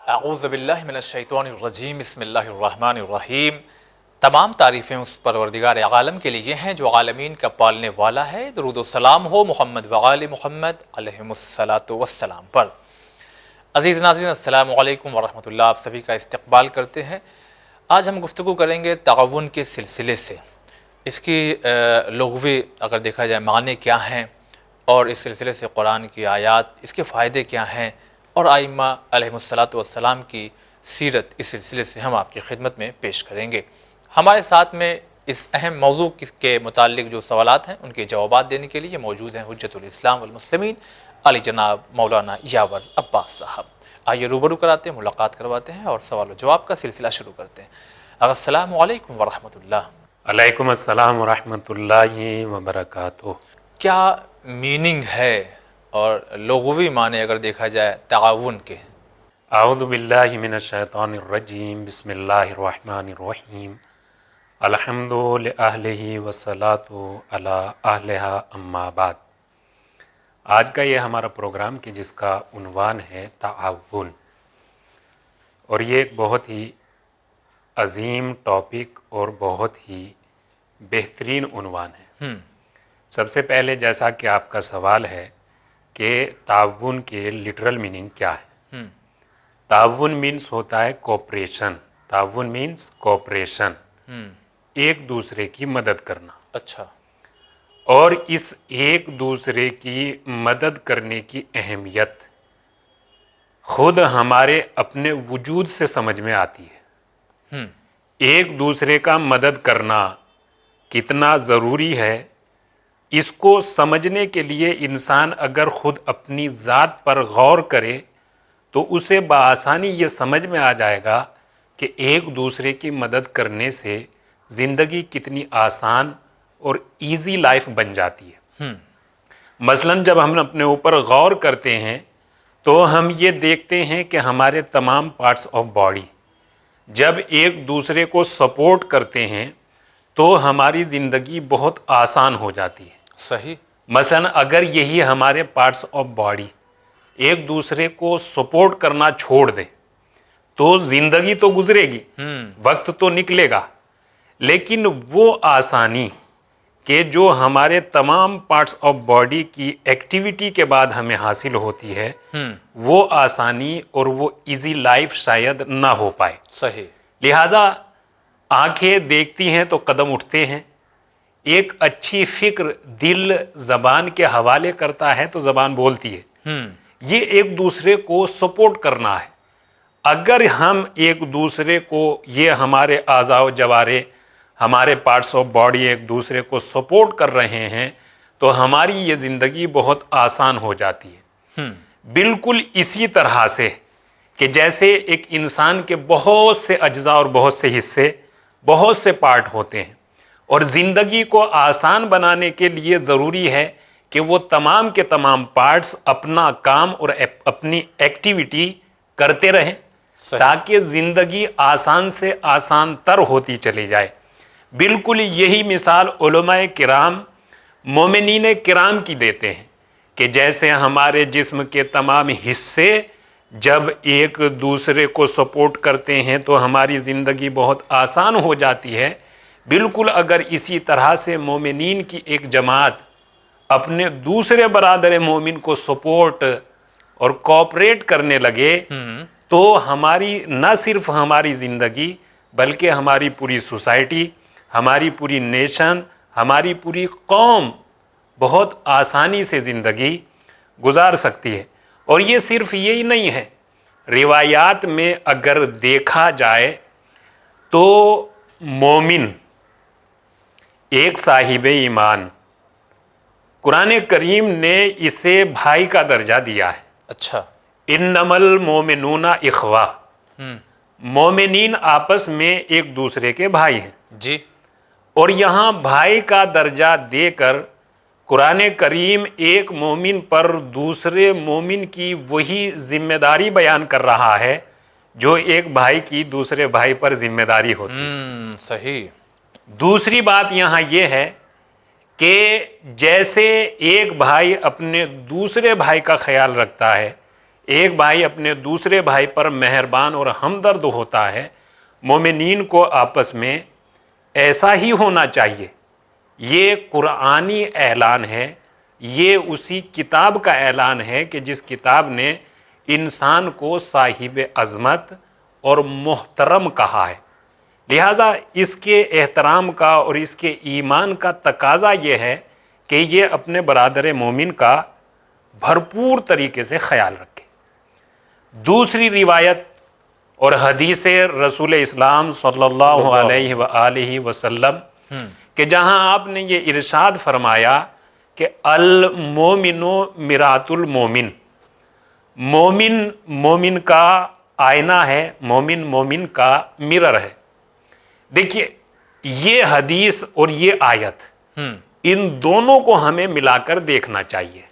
اعوذ باللہ من الشیطان الرجیم، بسم اللہ الرحمن الرحیم۔ تمام تعریفیں اس پروردگار عالم کے لیے ہیں جو عالمین کا پالنے والا ہے۔ درود و سلام ہو محمد وآل محمد علیہم الصلاۃ والسلام پر۔ عزیز ناظرین، السلام علیکم ورحمۃ اللہ، آپ سبھی کا استقبال کرتے ہیں۔ آج ہم گفتگو کریں گے تعاون کے سلسلے سے، اس کی لغوی اگر دیکھا جائے معنی کیا ہیں، اور اس سلسلے سے قرآن کی آیات، اس کے فائدے کیا ہیں، اور ائمہ علیہم الصلاۃ والسلام کی سیرت، اس سلسلے سے ہم آپ کی خدمت میں پیش کریں گے۔ ہمارے ساتھ میں اس اہم موضوع کے متعلق جو سوالات ہیں ان کے جوابات دینے کے لیے موجود ہیں حجت الاسلام والمسلمین علی جناب مولانا یاور عباس صاحب۔ آئیے روبرو کراتے ہیں، ملاقات کرواتے ہیں اور سوال و جواب کا سلسلہ شروع کرتے ہیں۔ السلام علیکم ورحمۃ اللہ۔ علیکم السلام ورحمۃ اللہ وبرکاتہ۔ کیا میننگ ہے اور لغوی معنی اگر دیکھا جائے تعاون کے؟ اعوذ باللہ من الشیطان الرجیم، بسم اللہ الرحمن الرحیم، الحمد لأہلہ والصلاۃ علی اہلہا اما بعد۔ آج کا یہ ہمارا پروگرام کہ جس کا عنوان ہے تعاون، اور یہ ایک بہت ہی عظیم ٹاپک اور بہت ہی بہترین عنوان ہے۔ سب سے پہلے جیسا کہ آپ کا سوال ہے کہ تعاون کے لٹرل میننگ کیا ہے؟ تعاون مینس ہوتا ہے کوپریشن۔ تعاون مینس کوپریشن، ایک دوسرے کی مدد کرنا۔ اچھا۔ اور اس ایک دوسرے کی مدد کرنے کی اہمیت خود ہمارے اپنے وجود سے سمجھ میں آتی ہے۔ ایک دوسرے کا مدد کرنا کتنا ضروری ہے، اس کو سمجھنے کے لیے انسان اگر خود اپنی ذات پر غور کرے تو اسے بآسانی یہ سمجھ میں آ جائے گا کہ ایک دوسرے کی مدد کرنے سے زندگی کتنی آسان اور ایزی لائف بن جاتی ہے۔ مثلاً جب ہم اپنے اوپر غور کرتے ہیں تو ہم یہ دیکھتے ہیں کہ ہمارے تمام پارٹس آف باڈی جب ایک دوسرے کو سپورٹ کرتے ہیں تو ہماری زندگی بہت آسان ہو جاتی ہے۔ صحیح۔ مثلاً اگر یہی ہمارے پارٹس آف باڈی ایک دوسرے کو سپورٹ کرنا چھوڑ دیں تو زندگی تو گزرے گی، وقت تو نکلے گا، لیکن وہ آسانی کہ جو ہمارے تمام پارٹس آف باڈی کی ایکٹیویٹی کے بعد ہمیں حاصل ہوتی ہے، وہ آسانی اور وہ ایزی لائف شاید نہ ہو پائے۔ صحیح۔ لہٰذا آنکھیں دیکھتی ہیں تو قدم اٹھتے ہیں۔ ایک اچھی فکر دل زبان کے حوالے کرتا ہے تو زبان بولتی ہے۔ یہ ایک دوسرے کو سپورٹ کرنا ہے۔ اگر ہم ایک دوسرے کو، یہ ہمارے اعضاء و جوارے، ہمارے پارٹس آف باڈی ایک دوسرے کو سپورٹ کر رہے ہیں تو ہماری یہ زندگی بہت آسان ہو جاتی ہے۔ بالکل اسی طرح سے کہ جیسے ایک انسان کے بہت سے اجزاء اور بہت سے حصے، بہت سے پارٹ ہوتے ہیں، اور زندگی کو آسان بنانے کے لیے ضروری ہے کہ وہ تمام کے تمام پارٹس اپنا کام اور اپنی ایکٹیویٹی کرتے رہیں تاکہ زندگی آسان سے آسان تر ہوتی چلی جائے۔ بالکل یہی مثال علماء کرام، مومنین کرام کی دیتے ہیں کہ جیسے ہمارے جسم کے تمام حصے جب ایک دوسرے کو سپورٹ کرتے ہیں تو ہماری زندگی بہت آسان ہو جاتی ہے، بالکل اگر اسی طرح سے مومنین کی ایک جماعت اپنے دوسرے برادر مومن کو سپورٹ اور کوآپریٹ کرنے لگے تو ہماری نہ صرف ہماری زندگی بلکہ ہماری پوری سوسائٹی، ہماری پوری نیشن، ہماری پوری قوم بہت آسانی سے زندگی گزار سکتی ہے۔ اور یہ صرف یہی نہیں ہے، روایات میں اگر دیکھا جائے تو مومن، ایک صاحب ایمان، قرآن کریم نے اسے بھائی کا درجہ دیا ہے۔ اچھا۔ انما المومنون اخوہ، مومنین آپس میں ایک دوسرے کے بھائی ہیں۔ جی۔ اور یہاں بھائی کا درجہ دے کر قرآن کریم ایک مومن پر دوسرے مومن کی وہی ذمہ داری بیان کر رہا ہے جو ایک بھائی کی دوسرے بھائی پر ذمہ داری ہوتی ہے۔ صحیح۔ دوسری بات یہاں یہ ہے کہ جیسے ایک بھائی اپنے دوسرے بھائی کا خیال رکھتا ہے، ایک بھائی اپنے دوسرے بھائی پر مہربان اور ہمدرد ہوتا ہے، مومنین کو آپس میں ایسا ہی ہونا چاہیے۔ یہ قرآنی اعلان ہے، یہ اسی کتاب کا اعلان ہے کہ جس کتاب نے انسان کو صاحب عظمت اور محترم کہا ہے۔ لہذا اس کے احترام کا اور اس کے ایمان کا تقاضا یہ ہے کہ یہ اپنے برادر مومن کا بھرپور طریقے سے خیال رکھے۔ دوسری روایت اور حدیث رسول اسلام صلی اللہ علیہ وآلہ وسلم کہ جہاں آپ نے یہ ارشاد فرمایا کہ المومن مرآت المومن، مومن مومن کا آئینہ ہے، مومن مومن کا مرر ہے۔ دیکھیے یہ حدیث اور یہ آیت، ان دونوں کو ہمیں ملا کر دیکھنا چاہیے۔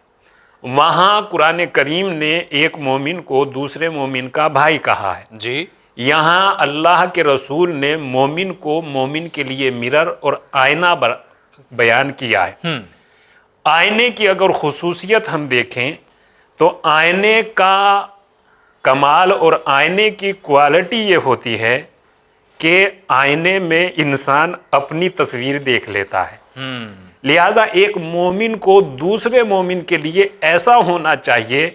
وہاں قرآن کریم نے ایک مومن کو دوسرے مومن کا بھائی کہا ہے، جی، یہاں اللہ کے رسول نے مومن کو مومن کے لیے مرر اور آئینہ بیان کیا ہے۔ آئینے کی اگر خصوصیت ہم دیکھیں تو آئینے کا کمال اور آئینے کی کوالٹی یہ ہوتی ہے کہ آئینے میں انسان اپنی تصویر دیکھ لیتا ہے۔ لہذا ایک مومن کو دوسرے مومن کے لیے ایسا ہونا چاہیے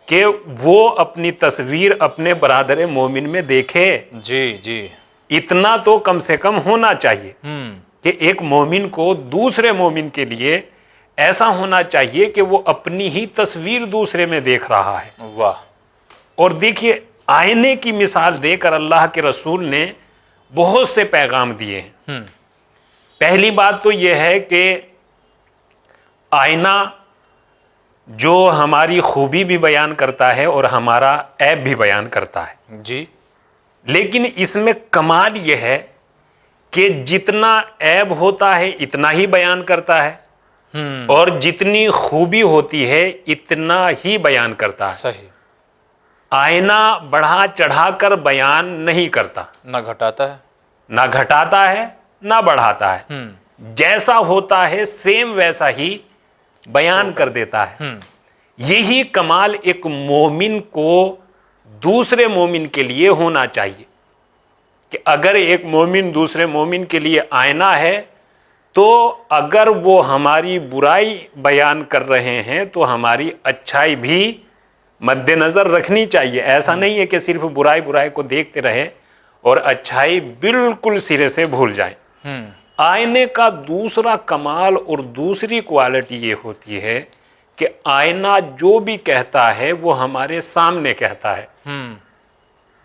کہ وہ اپنی تصویر اپنے برادر مومن میں دیکھے۔ جی جی، اتنا تو کم سے کم ہونا چاہیے کہ ایک مومن کو دوسرے مومن کے لیے ایسا ہونا چاہیے کہ وہ اپنی ہی تصویر دوسرے میں دیکھ رہا ہے۔ واہ، اور دیکھیے آئینے کی مثال دے کر اللہ کے رسول نے بہت سے پیغام دیے ہیں۔ پہلی بات تو یہ ہے کہ آئینہ جو ہماری خوبی بھی بیان کرتا ہے اور ہمارا عیب بھی بیان کرتا ہے، جی، لیکن اس میں کمال یہ ہے کہ جتنا عیب ہوتا ہے اتنا ہی بیان کرتا ہے اور جتنی خوبی ہوتی ہے اتنا ہی بیان کرتا ہے۔ صحیح، آئینہ بڑھا چڑھا کر بیان نہیں کرتا، نہ گھٹاتا ہے، نہ گھٹاتا ہے نہ بڑھاتا ہے، جیسا ہوتا ہے سیم ویسا ہی بیان کر دیتا ہے۔ یہی کمال ایک مومن کو دوسرے مومن کے لیے ہونا چاہیے کہ اگر ایک مومن دوسرے مومن کے لیے آئینہ ہے تو اگر وہ ہماری برائی بیان کر رہے ہیں تو ہماری اچھائی بھی مد نظر رکھنی چاہیے۔ ایسا نہیں ہے کہ صرف برائی کو دیکھتے رہے اور اچھائی بالکل سرے سے بھول جائیں۔ آئینے کا دوسرا کمال اور دوسری کوالٹی یہ ہوتی ہے کہ آئینہ جو بھی کہتا ہے وہ ہمارے سامنے کہتا ہے۔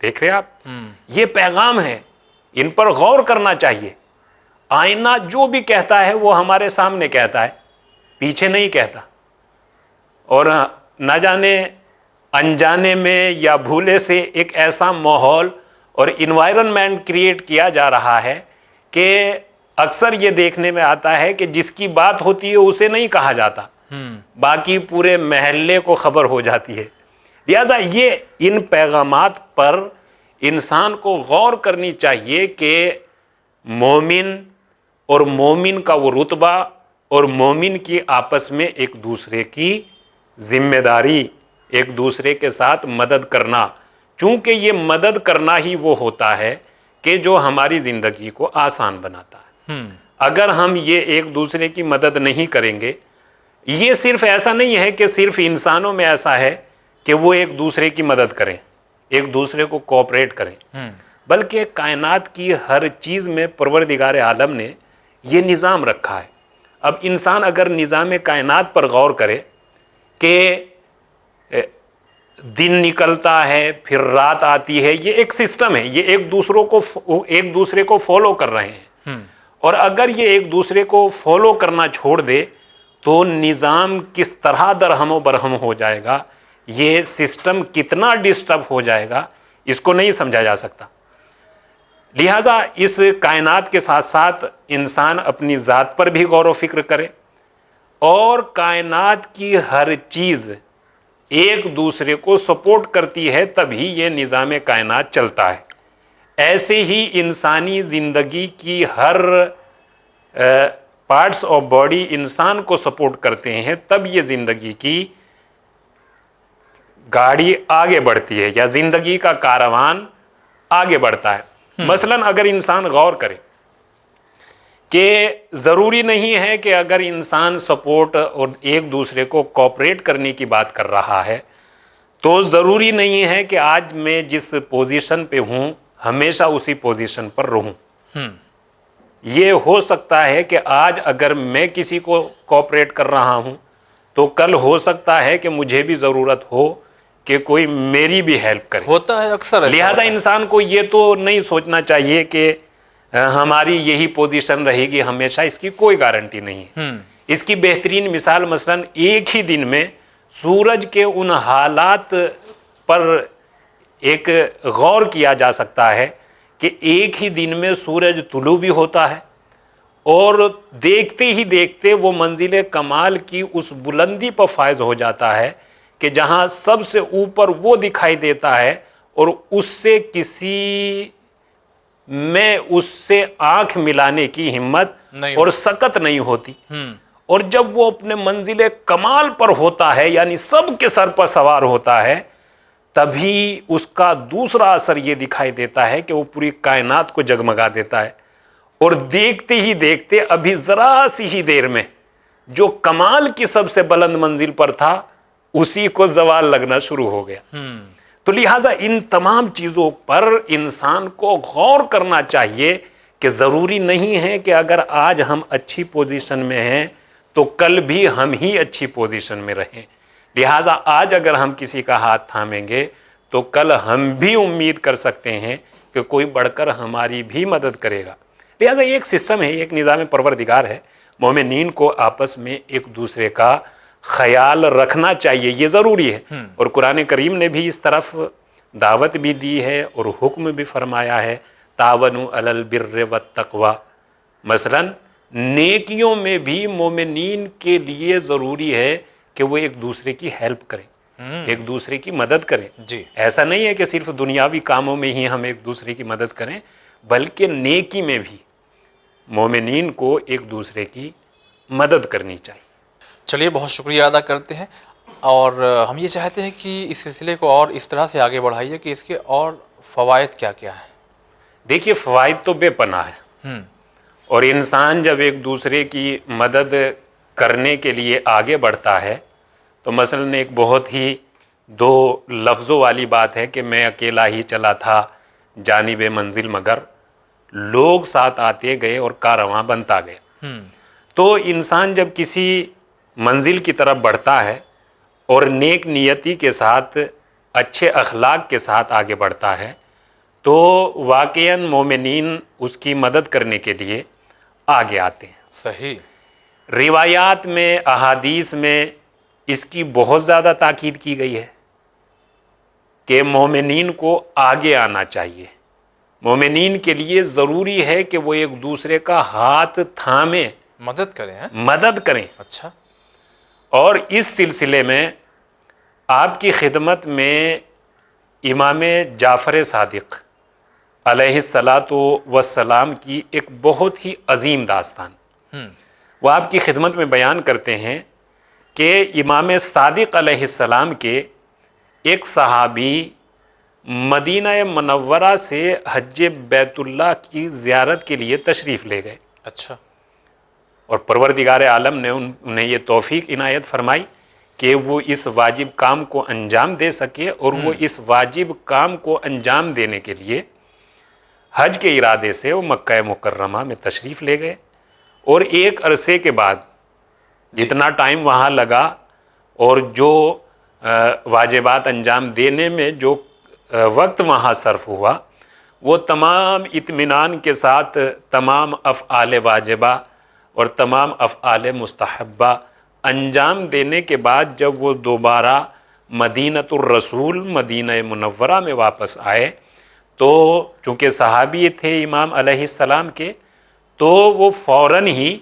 دیکھ رہے آپ، یہ پیغام ہے، ان پر غور کرنا چاہیے۔ آئینہ جو بھی کہتا ہے وہ ہمارے سامنے کہتا ہے، پیچھے نہیں کہتا۔ اور نہ جانے انجانے میں یا بھولے سے ایک ایسا ماحول اور انوائرنمنٹ کریٹ کیا جا رہا ہے کہ اکثر یہ دیکھنے میں آتا ہے کہ جس کی بات ہوتی ہے اسے نہیں کہا جاتا، باقی پورے محلے کو خبر ہو جاتی ہے۔ لہذا یہ ان پیغامات پر انسان کو غور کرنی چاہیے کہ مومن اور مومن کا وہ رتبہ اور مومن کی آپس میں ایک دوسرے کی ذمہ داری، ایک دوسرے کے ساتھ مدد کرنا، چونکہ یہ مدد کرنا ہی وہ ہوتا ہے کہ جو ہماری زندگی کو آسان بناتا ہے۔ اگر ہم یہ ایک دوسرے کی مدد نہیں کریں گے، یہ صرف ایسا نہیں ہے کہ صرف انسانوں میں ایسا ہے کہ وہ ایک دوسرے کی مدد کریں، ایک دوسرے کو کوآپریٹ کریں، بلکہ کائنات کی ہر چیز میں پروردگار عالم نے یہ نظام رکھا ہے۔ اب انسان اگر نظام کائنات پر غور کرے کہ دن نکلتا ہے پھر رات آتی ہے، یہ ایک سسٹم ہے، یہ ایک دوسرے کو فالو کر رہے ہیں، اور اگر یہ ایک دوسرے کو فالو کرنا چھوڑ دے تو نظام کس طرح درہم و برہم ہو جائے گا، یہ سسٹم کتنا ڈسٹرب ہو جائے گا، اس کو نہیں سمجھا جا سکتا۔ لہذا اس کائنات کے ساتھ ساتھ انسان اپنی ذات پر بھی غور و فکر کرے، اور کائنات کی ہر چیز ایک دوسرے کو سپورٹ کرتی ہے، تبھی یہ نظام کائنات چلتا ہے۔ ایسے ہی انسانی زندگی کی ہر پارٹس آف باڈی انسان کو سپورٹ کرتے ہیں، تب یہ زندگی کی گاڑی آگے بڑھتی ہے یا زندگی کا کاروان آگے بڑھتا ہے. مثلاً اگر انسان غور کرے کہ ضروری نہیں ہے کہ اگر انسان سپورٹ اور ایک دوسرے کو کوآپریٹ کرنے کی بات کر رہا ہے تو ضروری نہیں ہے کہ آج میں جس پوزیشن پہ ہوں ہمیشہ اسی پوزیشن پر رہوں. یہ ہو سکتا ہے کہ آج اگر میں کسی کو کوآپریٹ کر رہا ہوں تو کل ہو سکتا ہے کہ مجھے بھی ضرورت ہو کہ کوئی میری بھی ہیلپ کرے. ہوتا ہے اکثر ایسا لہذا ہوتا ہے. انسان کو یہ تو نہیں سوچنا چاہیے کہ ہماری یہی پوزیشن رہے گی ہمیشہ. اس کی کوئی گارنٹی نہیں ہے. اس کی بہترین مثال مثلاً ایک ہی دن میں سورج کے ان حالات پر ایک غور کیا جا سکتا ہے کہ ایک ہی دن میں سورج طلوع بھی ہوتا ہے اور دیکھتے ہی دیکھتے وہ منزل کمال کی اس بلندی پر فائز ہو جاتا ہے کہ جہاں سب سے اوپر وہ دکھائی دیتا ہے اور اس سے کسی میں اس سے آنکھ ملانے کی ہمت نہیں اور سکت نہیں ہوتی. اور جب وہ اپنے منزل کمال پر ہوتا ہے یعنی سب کے سر پر سوار ہوتا ہے تبھی اس کا دوسرا اثر یہ دکھائی دیتا ہے کہ وہ پوری کائنات کو جگمگا دیتا ہے اور دیکھتے ہی دیکھتے ابھی ذرا سی ہی دیر میں جو کمال کی سب سے بلند منزل پر تھا اسی کو زوال لگنا شروع ہو گیا. تو لہذا ان تمام چیزوں پر انسان کو غور کرنا چاہیے کہ ضروری نہیں ہے کہ اگر آج ہم اچھی پوزیشن میں ہیں تو کل بھی ہم ہی اچھی پوزیشن میں رہیں. لہذا آج اگر ہم کسی کا ہاتھ تھامیں گے تو کل ہم بھی امید کر سکتے ہیں کہ کوئی بڑھ کر ہماری بھی مدد کرے گا. لہذا یہ ایک سسٹم ہے, یہ ایک نظام پروردگار ہے. مومنین کو آپس میں ایک دوسرے کا خیال رکھنا چاہیے, یہ ضروری ہے. اور قرآن کریم نے بھی اس طرف دعوت بھی دی ہے اور حکم بھی فرمایا ہے, تعاونوا علی البر والتقوی. مثلاً نیکیوں میں بھی مومنین کے لیے ضروری ہے کہ وہ ایک دوسرے کی ہیلپ کریں, ایک دوسرے کی مدد کریں. جی. ایسا نہیں ہے کہ صرف دنیاوی کاموں میں ہی ہم ایک دوسرے کی مدد کریں بلکہ نیکی میں بھی مومنین کو ایک دوسرے کی مدد کرنی چاہیے. چلیے بہت شکریہ ادا کرتے ہیں اور ہم یہ چاہتے ہیں کہ اس سلسلے کو اور اس طرح سے آگے بڑھائیے کہ اس کے اور فوائد کیا کیا ہیں. دیکھیے فوائد تو بے پناہ ہے اور انسان جب ایک دوسرے کی مدد کرنے کے لیے آگے بڑھتا ہے تو مثلاً ایک بہت ہی دو لفظوں والی بات ہے کہ میں اکیلا ہی چلا تھا جانب منزل مگر لوگ ساتھ آتے گئے اور کارواں بنتا گیا. تو انسان جب کسی منزل کی طرف بڑھتا ہے اور نیک نیتی کے ساتھ اچھے اخلاق کے ساتھ آگے بڑھتا ہے تو واقعاً مومنین اس کی مدد کرنے کے لیے آگے آتے ہیں. صحیح. روایات میں احادیث میں اس کی بہت زیادہ تاکید کی گئی ہے کہ مومنین کو آگے آنا چاہیے. مومنین کے لیے ضروری ہے کہ وہ ایک دوسرے کا ہاتھ تھامیں, مدد کریں. مدد کریں. اچھا. اور اس سلسلے میں آپ کی خدمت میں امام جعفر صادق علیہ الصلاۃ والسلام کی ایک بہت ہی عظیم داستان وہ آپ کی خدمت میں بیان کرتے ہیں کہ امام صادق علیہ السلام کے ایک صحابی مدینہ منورہ سے حج بیت اللہ کی زیارت کے لیے تشریف لے گئے. اچھا. اور پروردگار عالم نے انہیں یہ توفیق عنایت فرمائی کہ وہ اس واجب کام کو انجام دے سکے اور وہ اس واجب کام کو انجام دینے کے لیے حج کے ارادے سے وہ مکہ مکرمہ میں تشریف لے گئے. اور ایک عرصے کے بعد جتنا ٹائم وہاں لگا اور جو واجبات انجام دینے میں جو وقت وہاں صرف ہوا وہ تمام اطمینان کے ساتھ تمام افعال واجبہ اور تمام افعال مستحبہ انجام دینے کے بعد جب وہ دوبارہ مدینۃ الرسول مدینہ منورہ میں واپس آئے تو چونکہ صحابی تھے امام علیہ السلام کے تو وہ فوراً ہی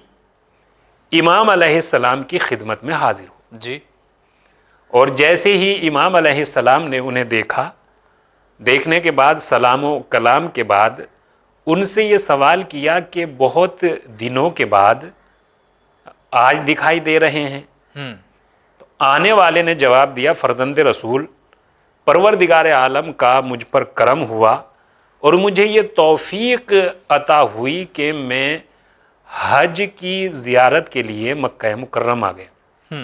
امام علیہ السلام کی خدمت میں حاضر ہو. جی. اور جیسے ہی امام علیہ السلام نے انہیں دیکھا, دیکھنے کے بعد سلام و کلام کے بعد ان سے یہ سوال کیا کہ بہت دنوں کے بعد آج دکھائی دے رہے ہیں. تو آنے والے نے جواب دیا فرزند رسول پروردگار عالم کا مجھ پر کرم ہوا اور مجھے یہ توفیق عطا ہوئی کہ میں حج کی زیارت کے لیے مکہ مکرمہ آ گیا،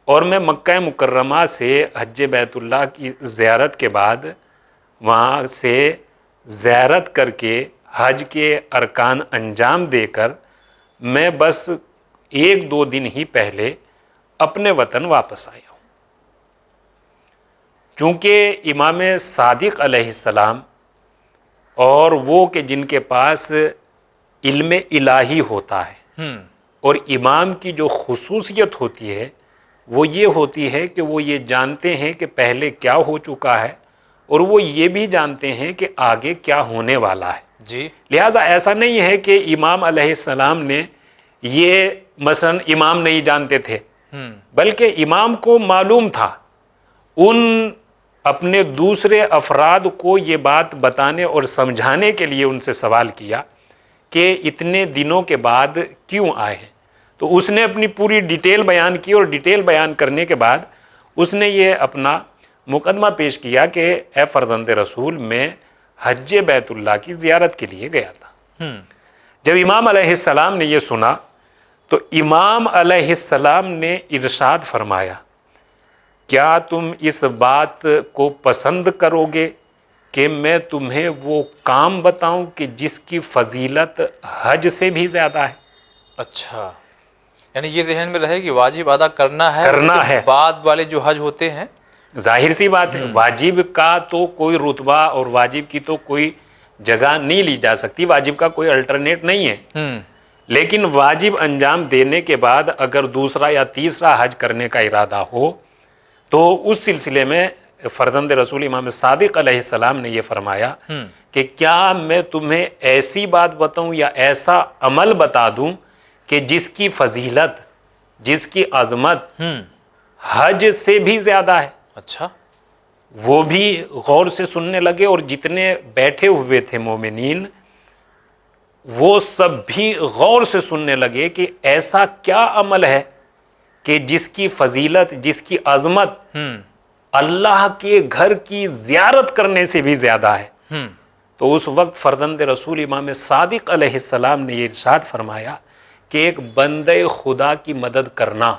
اور میں مکہ مکرمہ سے حج بیت اللہ کی زیارت کے بعد وہاں سے زیارت کر کے حج کے ارکان انجام دے کر میں بس 1-2 دن ہی پہلے اپنے وطن واپس آیا ہوں۔ چونکہ امام صادق علیہ السلام اور وہ کہ جن کے پاس علم الہی ہوتا ہے، اور امام کی جو خصوصیت ہوتی ہے وہ یہ ہوتی ہے کہ وہ یہ جانتے ہیں کہ پہلے کیا ہو چکا ہے، اور وہ یہ بھی جانتے ہیں کہ آگے کیا ہونے والا ہے۔ جی، لہٰذا ایسا نہیں ہے کہ امام علیہ السلام نے یہ مثلا امام نہیں جانتے تھے، بلکہ امام کو معلوم تھا، ان اپنے دوسرے افراد کو یہ بات بتانے اور سمجھانے کے لیے ان سے سوال کیا کہ اتنے دنوں کے بعد کیوں آئے ہیں۔ تو اس نے اپنی پوری ڈیٹیل بیان کی، اور ڈیٹیل بیان کرنے کے بعد اس نے یہ اپنا مقدمہ پیش کیا کہ اے فرزند رسول، میں حج بیت اللہ کی زیارت کے لیے گیا تھا۔ جب امام علیہ السلام نے یہ سنا تو امام علیہ السلام نے ارشاد فرمایا، کیا تم اس بات کو پسند کرو گے کہ میں تمہیں وہ کام بتاؤں کہ جس کی فضیلت حج سے بھی زیادہ ہے؟ اچھا، یعنی یہ ذہن میں رہے کہ واجب ادا کرنا ہے، کرنا اس کے ہے۔ بعد والے جو حج ہوتے ہیں، ظاہر سی بات ہے، واجب کا تو کوئی رتبہ اور واجب کی تو کوئی جگہ نہیں لی جا سکتی، واجب کا کوئی الٹرنیٹ نہیں ہے، لیکن واجب انجام دینے کے بعد اگر دوسرا یا تیسرا حج کرنے کا ارادہ ہو تو اس سلسلے میں فرزند رسول امام صادق علیہ السلام نے یہ فرمایا کہ کیا میں تمہیں ایسی بات بتاؤں یا ایسا عمل بتا دوں کہ جس کی فضیلت، جس کی عظمت حج سے بھی زیادہ ہے؟ اچھا، وہ بھی غور سے سننے لگے، اور جتنے بیٹھے ہوئے تھے مومنین وہ سب بھی غور سے سننے لگے کہ ایسا کیا عمل ہے کہ جس کی فضیلت، جس کی عظمت اللہ کے گھر کی زیارت کرنے سے بھی زیادہ ہے۔ تو اس وقت فرزند رسول امام صادق علیہ السلام نے یہ ارشاد فرمایا کہ ایک بندہ خدا کی مدد کرنا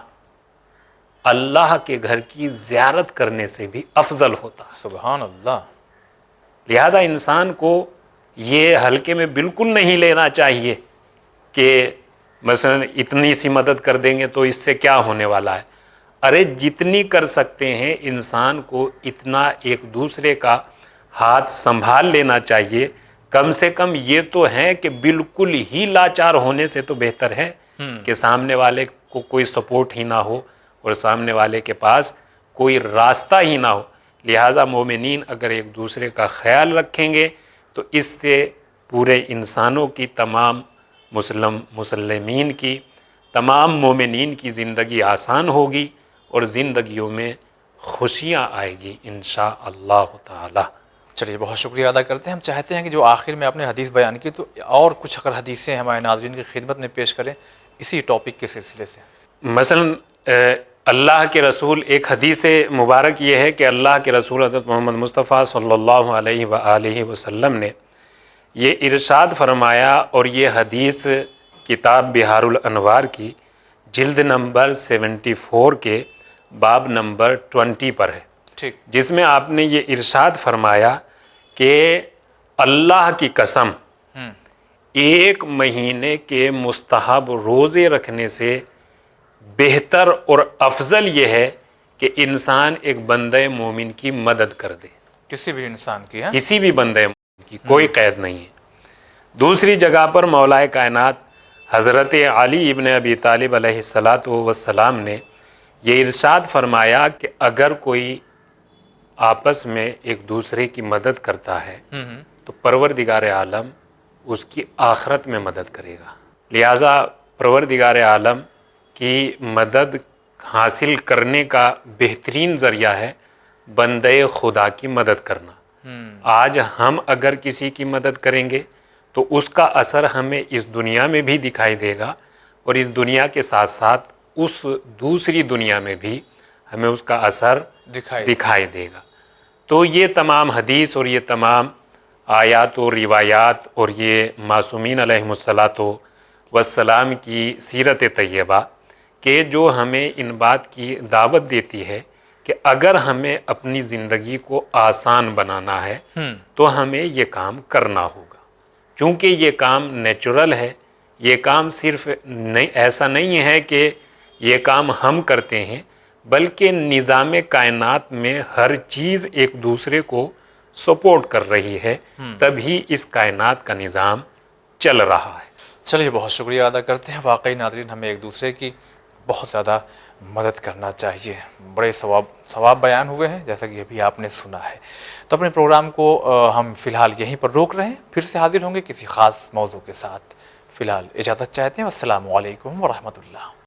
اللہ کے گھر کی زیارت کرنے سے بھی افضل ہوتا۔ سبحان اللہ۔ لہذا انسان کو یہ ہلکے میں بالکل نہیں لینا چاہیے کہ مثلا اتنی سی مدد کر دیں گے تو اس سے کیا ہونے والا ہے۔ ارے جتنی کر سکتے ہیں انسان کو اتنا ایک دوسرے کا ہاتھ سنبھال لینا چاہیے۔ کم سے کم یہ تو ہے کہ بالکل ہی لاچار ہونے سے تو بہتر ہے کہ سامنے والے کو کوئی سپورٹ ہی نہ ہو اور سامنے والے کے پاس کوئی راستہ ہی نہ ہو۔ لہٰذا مومنین اگر ایک دوسرے کا خیال رکھیں گے تو اس سے پورے انسانوں کی، تمام مسلمین کی، تمام مومنین کی زندگی آسان ہوگی اور زندگیوں میں خوشیاں آئے گی انشاءاللہ تعالی۔ چلیے، بہت شکریہ ادا کرتے ہیں۔ ہم چاہتے ہیں کہ جو آخر میں آپ نے حدیث بیان کی تو اور کچھ اگر حدیثیں ہمارے ناظرین کی خدمت میں پیش کریں اسی ٹاپک کے سلسلے سے۔ مثلا اللہ کے رسول، ایک حدیث مبارک یہ ہے کہ اللہ کے رسول حضرت محمد مصطفیٰ صلی اللہ علیہ وآلہ وسلم نے یہ ارشاد فرمایا، اور یہ حدیث کتاب بہار الانوار کی جلد نمبر 74 کے باب نمبر 20 پر ہے، ٹھیک، جس میں آپ نے یہ ارشاد فرمایا کہ اللہ کی قسم 1 مہینے کے مستحب روزے رکھنے سے بہتر اور افضل یہ ہے کہ انسان ایک بندہ مومن کی مدد کر دے، کسی بھی انسان کی ہے، کسی بھی بندہ مومن کی، کوئی قید نہیں ہے۔ دوسری جگہ پر مولا کائنات حضرت علی ابن ابی طالب علیہ السلام نے یہ ارشاد فرمایا کہ اگر کوئی آپس میں ایک دوسرے کی مدد کرتا ہے تو پروردگار عالم اس کی آخرت میں مدد کرے گا۔ لہٰذا پروردگار عالم کی مدد حاصل کرنے کا بہترین ذریعہ ہے بندے خدا کی مدد کرنا۔ آج ہم اگر کسی کی مدد کریں گے تو اس کا اثر ہمیں اس دنیا میں بھی دکھائی دے گا، اور اس دنیا کے ساتھ ساتھ اس دوسری دنیا میں بھی ہمیں اس کا اثر دکھائی دے گا۔ تو یہ تمام حدیث اور یہ تمام آیات و روایات اور یہ معصومین علیہم الصلاۃ والسلام کی سیرت طیبہ کہ جو ہمیں ان بات کی دعوت دیتی ہے کہ اگر ہمیں اپنی زندگی کو آسان بنانا ہے تو ہمیں یہ کام کرنا ہوگا، چونکہ یہ کام نیچرل ہے، یہ کام صرف ایسا نہیں ہے کہ یہ کام ہم کرتے ہیں، بلکہ نظام کائنات میں ہر چیز ایک دوسرے کو سپورٹ کر رہی ہے، تبھی اس کائنات کا نظام چل رہا ہے۔ چلیے بہت شکریہ ادا کرتے ہیں، واقعی ناظرین ہمیں ایک دوسرے کی بہت زیادہ مدد کرنا چاہیے، بڑے ثواب بیان ہوئے ہیں جیسا کہ ابھی آپ نے سنا ہے۔ تو اپنے پروگرام کو ہم فی الحال یہیں پر روک رہے ہیں، پھر سے حاضر ہوں گے کسی خاص موضوع کے ساتھ۔ فی الحال اجازت چاہتے ہیں، السلام علیکم ورحمۃ اللہ۔